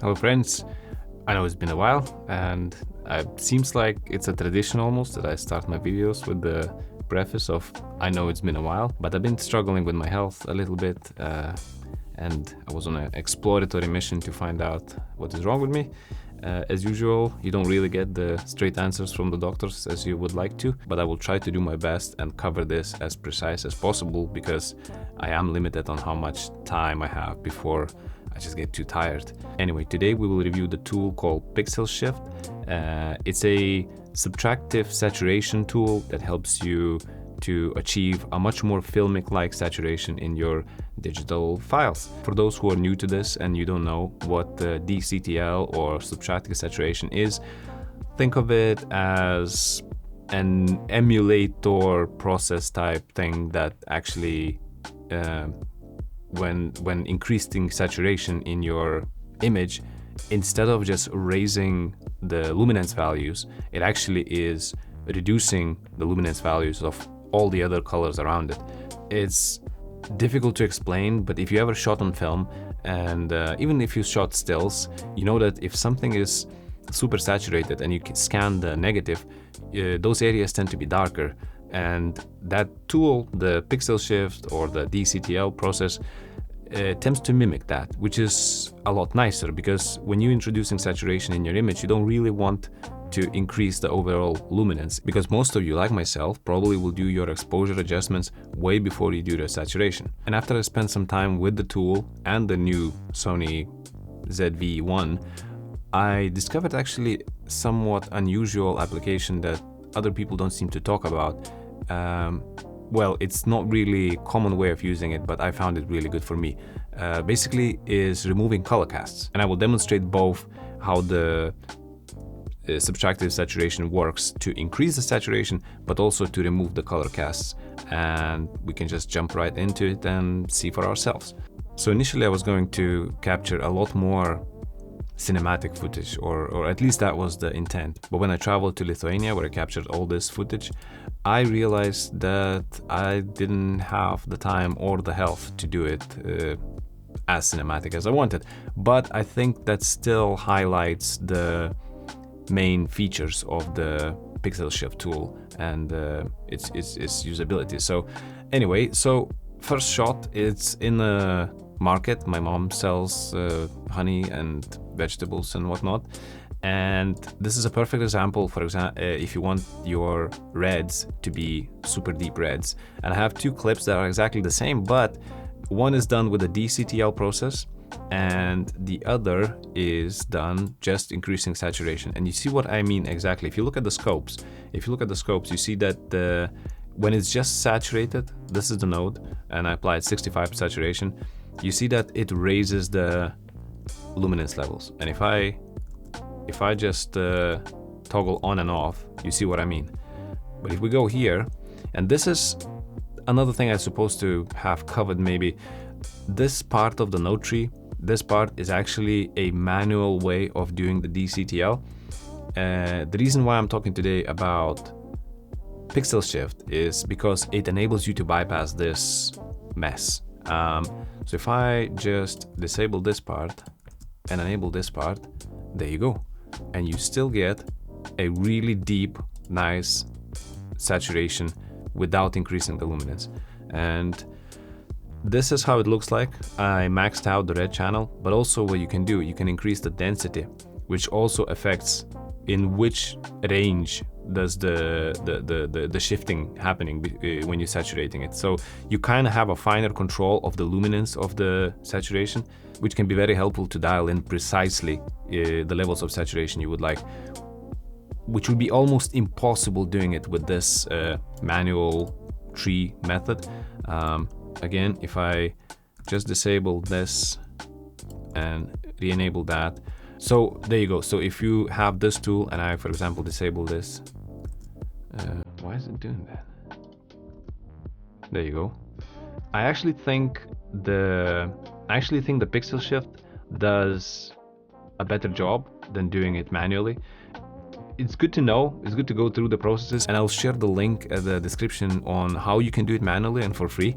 Hello friends, I know it's been a while and it seems like it's a tradition almost that I start my videos with the preface of I know it's been a while, but I've been struggling with my health a little bit and I was on an exploratory mission to find out what is wrong with me. As usual, you don't really get the straight answers from the doctors as you would like to, but I will try to do my best and cover this as precise as possible because I am limited on how much time I have before I just get too tired. Anyway, today we will review the tool called PixelShift. It's a subtractive saturation tool that helps you to achieve a much more filmic-like saturation in your digital files. For those who are new to this and you don't know what the DCTL or subtractive saturation is, think of it as an emulator process type thing that actually when increasing saturation in your image, instead of just raising the luminance values, it actually is reducing the luminance values of all the other colors around it. It's difficult to explain, but if you ever shot on film and even if you shot stills, you know that if something is super saturated and you can scan the negative, those areas tend to be darker. And that tool, the PixelShift or the DCTL process, tends to mimic that, which is a lot nicer because when you're introducing saturation in your image, you don't really want to increase the overall luminance because most of you, like myself, probably will do your exposure adjustments way before you do the saturation. And after I spent some time with the tool and the new Sony ZVE1, I discovered actually somewhat unusual application that other people don't seem to talk about. Well, it's not really a common way of using it, but I found it really good for me. Basically is removing color casts. And I will demonstrate both how the subtractive saturation works to increase the saturation, but also to remove the color casts. And we can just jump right into it and see for ourselves. So initially I was going to capture a lot more cinematic footage, or at least that was the intent. But when I traveled to Lithuania, where I captured all this footage, I realized that I didn't have the time or the health to do it as cinematic as I wanted. But I think that still highlights the main features of the PixelShift tool and its usability. So anyway, so first shot, it's in a market. My mom sells honey and vegetables and whatnot, and this is a perfect example. For example, if you want your reds to be super deep reds, and I have two clips that are exactly the same, but one is done with the DCTL process and the other is done just increasing saturation. And you see what I mean exactly. If you look at the scopes, you see that when it's just saturated, this is the node, and I applied 65 saturation, you see that it raises the luminance levels. And if I just toggle on and off, you see what I mean. But if we go here, and this is another thing I'm supposed to have covered maybe, this part of the node tree, this part is actually a manual way of doing the DCTL. The reason why I'm talking today about PixelShift is because it enables you to bypass this mess. So if I just disable this part and enable this part, there you go. And you still get a really deep, nice saturation without increasing the luminance. And this is how it looks like. I maxed out the red channel, but also what you can do, you can increase the density, which also affects in which range does the shifting happening when you're saturating it. So you kind of have a finer control of the luminance of the saturation, which can be very helpful to dial in precisely the levels of saturation you would like, which would be almost impossible doing it with this manual tree method. Again, if I just disable this and re-enable that, so there you go. So if you have this tool and I, for example, disable this, why is it doing that? There you go. I actually think the PixelShift does a better job than doing it manually. It's good to know, it's good to go through the processes, and I'll share the link at the description on how you can do it manually and for free.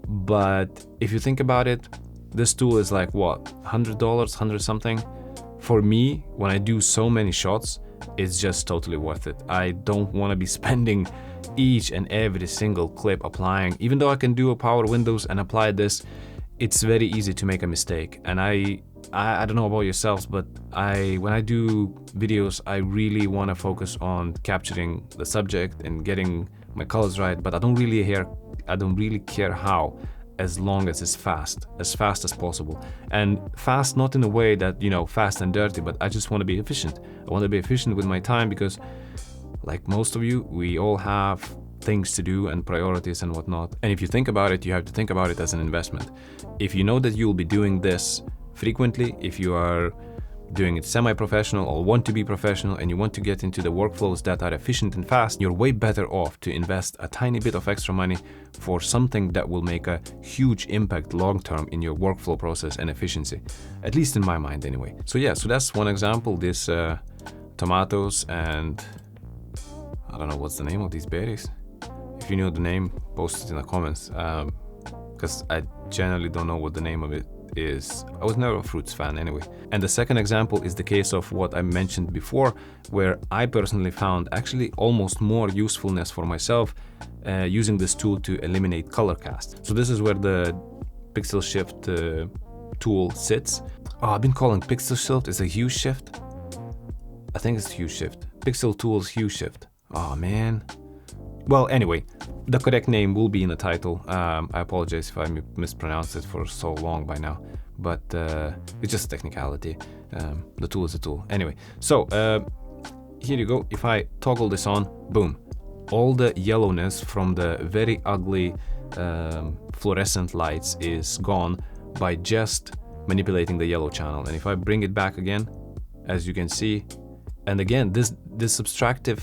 But if you think about it, this tool is like what, $100, 100 something. for me, when I do so many shots, it's just totally worth it. I don't want to be spending each and every single clip applying. Even though I can do a power windows and apply this, it's very easy to make a mistake. And I don't know about yourselves, but when I do videos, I really want to focus on capturing the subject and getting my colors right, but I don't really care how, as long as it's fast as possible. And fast not in a way that, you know, fast and dirty, but I just want to be efficient. I want to be efficient with my time because, like most of you, we all have things to do and priorities and whatnot. And if you think about it, you have to think about it as an investment. If you know that you'll be doing this frequently, if you are doing it semi-professional or want to be professional and you want to get into the workflows that are efficient and fast, you're way better off to invest a tiny bit of extra money for something that will make a huge impact long-term in your workflow process and efficiency, at least in my mind anyway. So yeah, so that's one example, this tomatoes and I don't know what's the name of these berries. If you know the name, post it in the comments, because I generally don't know what the name of it is. I was never a fruits fan anyway. And the second example is the case of what I mentioned before, where I personally found actually almost more usefulness for myself using this tool to eliminate color cast. So this is where the PixelShift tool sits. Oh, I've been calling PixelShift, is a hueShift? I think it's hueShift. PixelTools hueShift. Oh man. Well, anyway, the correct name will be in the title. I apologize if I mispronounced it for so long by now, but it's just a technicality. The tool is a tool. Anyway, so here you go. If I toggle this on, boom, all the yellowness from the very ugly fluorescent lights is gone by just manipulating the yellow channel. And if I bring it back again, as you can see, and again, this subtractive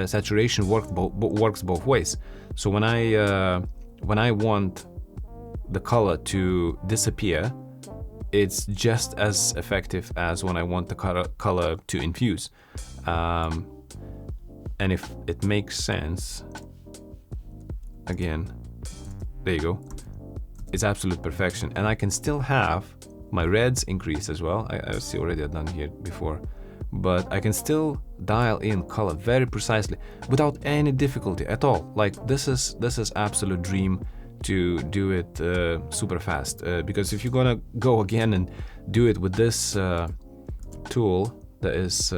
saturation works both ways. So when I want the color to disappear, it's just as effective as when I want the color to infuse. And if it makes sense, again, there you go. It's absolute perfection, and I can still have my reds increase as well. I see already I've done here before. But I can still dial in color very precisely without any difficulty at all. Like this is absolute dream to do it super fast, because if you're gonna go again and do it with this tool that is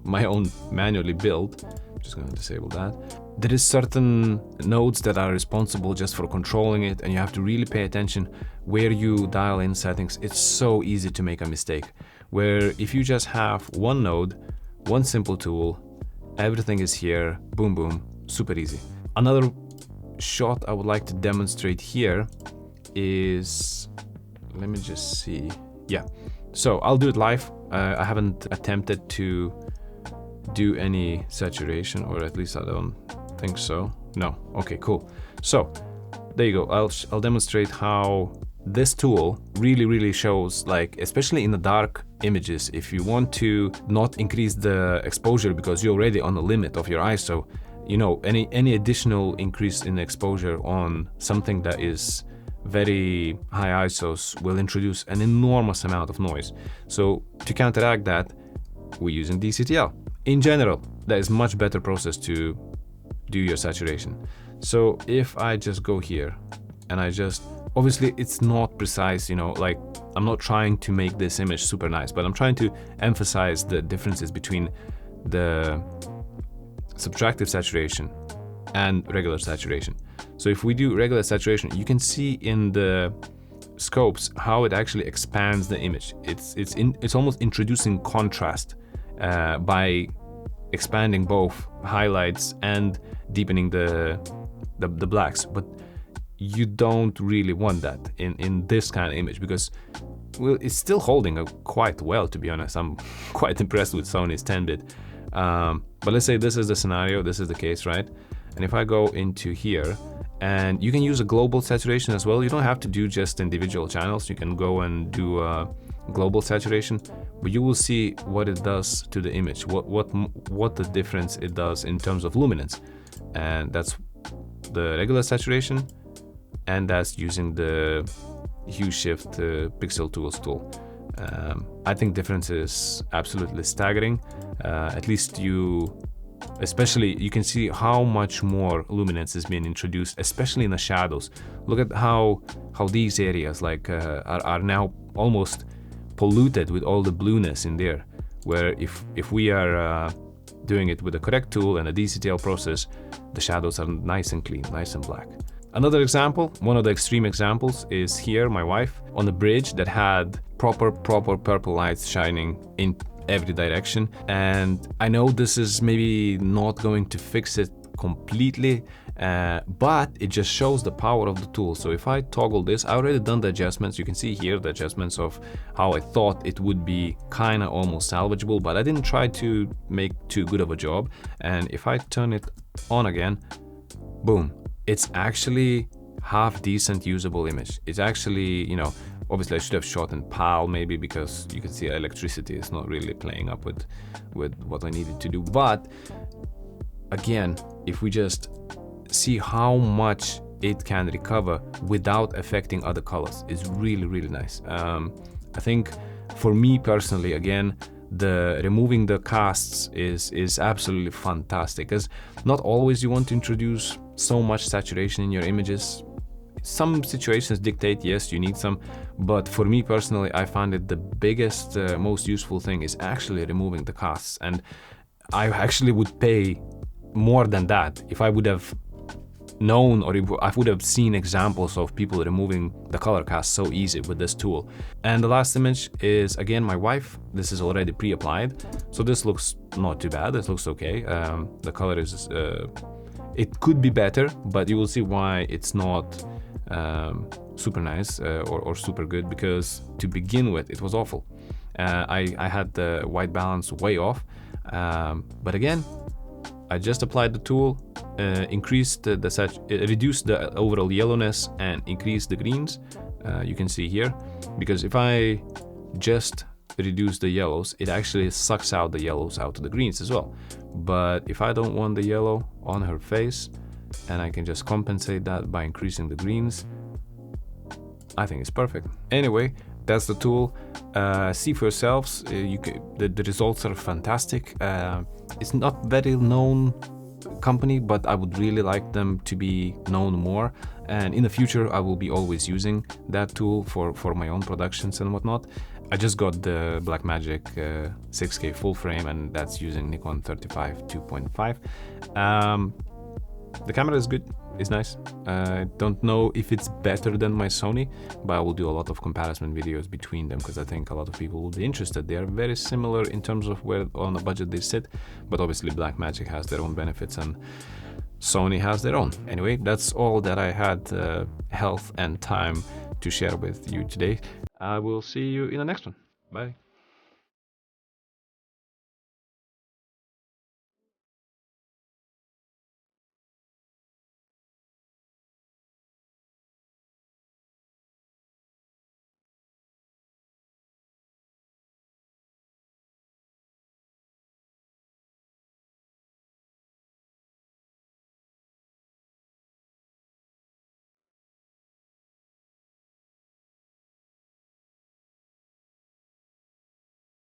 my own manually built, I'm just gonna disable that. There is certain nodes that are responsible just for controlling it, and you have to really pay attention where you dial in settings. It's so easy to make a mistake. Where if you just have one node, one simple tool, everything is here, boom, boom, super easy. Another shot I would like to demonstrate here is, let me just see. Yeah, so I'll do it live. I haven't attempted to do any saturation, or at least I don't think so. No, okay, cool. So there you go. I'll demonstrate how this tool really shows, like, especially in the dark images, if you want to not increase the exposure because you're already on the limit of your ISO, you know, any additional increase in exposure on something that is very high ISOs will introduce an enormous amount of noise. So to counteract that, we're using DCTL. In general, that is much better process to do your saturation. So if I just go here and I just, obviously it's not precise, you know, like I'm not trying to make this image super nice, but I'm trying to emphasize the differences between the subtractive saturation and regular saturation. So if we do regular saturation, you can see in the scopes how it actually expands the image. It's almost introducing contrast by expanding both highlights and deepening the blacks, but you don't really want that in this kind of image, because, well, it's still holding quite well, to be honest. I'm quite impressed with Sony's 10-bit. But let's say this is the scenario, this is the case, right? And if I go into here, and you can use a global saturation as well. You don't have to do just individual channels. You can go and do a global saturation, but you will see what it does to the image, what the difference it does in terms of luminance. And that's the regular saturation, and that's using the hueShift PixelTools tool. I think difference is absolutely staggering. At least especially you can see how much more luminance is being introduced, especially in the shadows. Look at how these areas like are now almost polluted with all the blueness in there, where if we are doing it with the correct tool and a DCTL process, the shadows are nice and clean, nice and black. Another example, one of the extreme examples, is here, my wife, on the bridge that had proper purple lights shining in every direction. And I know this is maybe not going to fix it completely, but it just shows the power of the tool. So if I toggle this, I already done the adjustments. You can see here the adjustments of how I thought it would be kind of almost salvageable, but I didn't try to make too good of a job. And if I turn it on again, boom, it's actually half decent usable image. It's actually, you know, obviously I should have shot in PAL maybe, because you can see electricity is not really playing up with what I needed to do. But again, if we just see how much it can recover without affecting other colors, is really nice. I think for me personally, again, the removing the casts is absolutely fantastic, because not always you want to introduce so much saturation in your images. Some situations dictate, yes, you need some, but for me personally, I find it the biggest, most useful thing is actually removing the casts. And I actually would pay more than that if I would have known, or if I would have seen examples of people removing the color cast so easy with this tool. And the last image is, again, my wife. This is already pre-applied, so this looks not too bad. This looks okay. The color is, it could be better, but you will see why it's not super nice or super good, because to begin with, it was awful. I had the white balance way off, but again, I just applied the tool, reduced the overall yellowness and increased the greens. You can see here, because if I just reduce the yellows, it actually sucks out the yellows out of the greens as well. But if I don't want the yellow on her face, and I can just compensate that by increasing the greens, I think it's perfect. Anyway, that's the tool. See for yourselves. The results are fantastic. It's not very known company, but I would really like them to be known more. And in the future, I will be always using that tool for my own productions and whatnot. I just got the Blackmagic 6K full frame, and that's using Nikon 35 2.5. The camera is good, it's nice. I don't know if it's better than my Sony, but I will do a lot of comparison videos between them, because I think a lot of people will be interested. They are very similar in terms of where on the budget they sit, but obviously Blackmagic has their own benefits and Sony has their own. Anyway, that's all that I had health and time to share with you today. I will see you in the next one. Bye.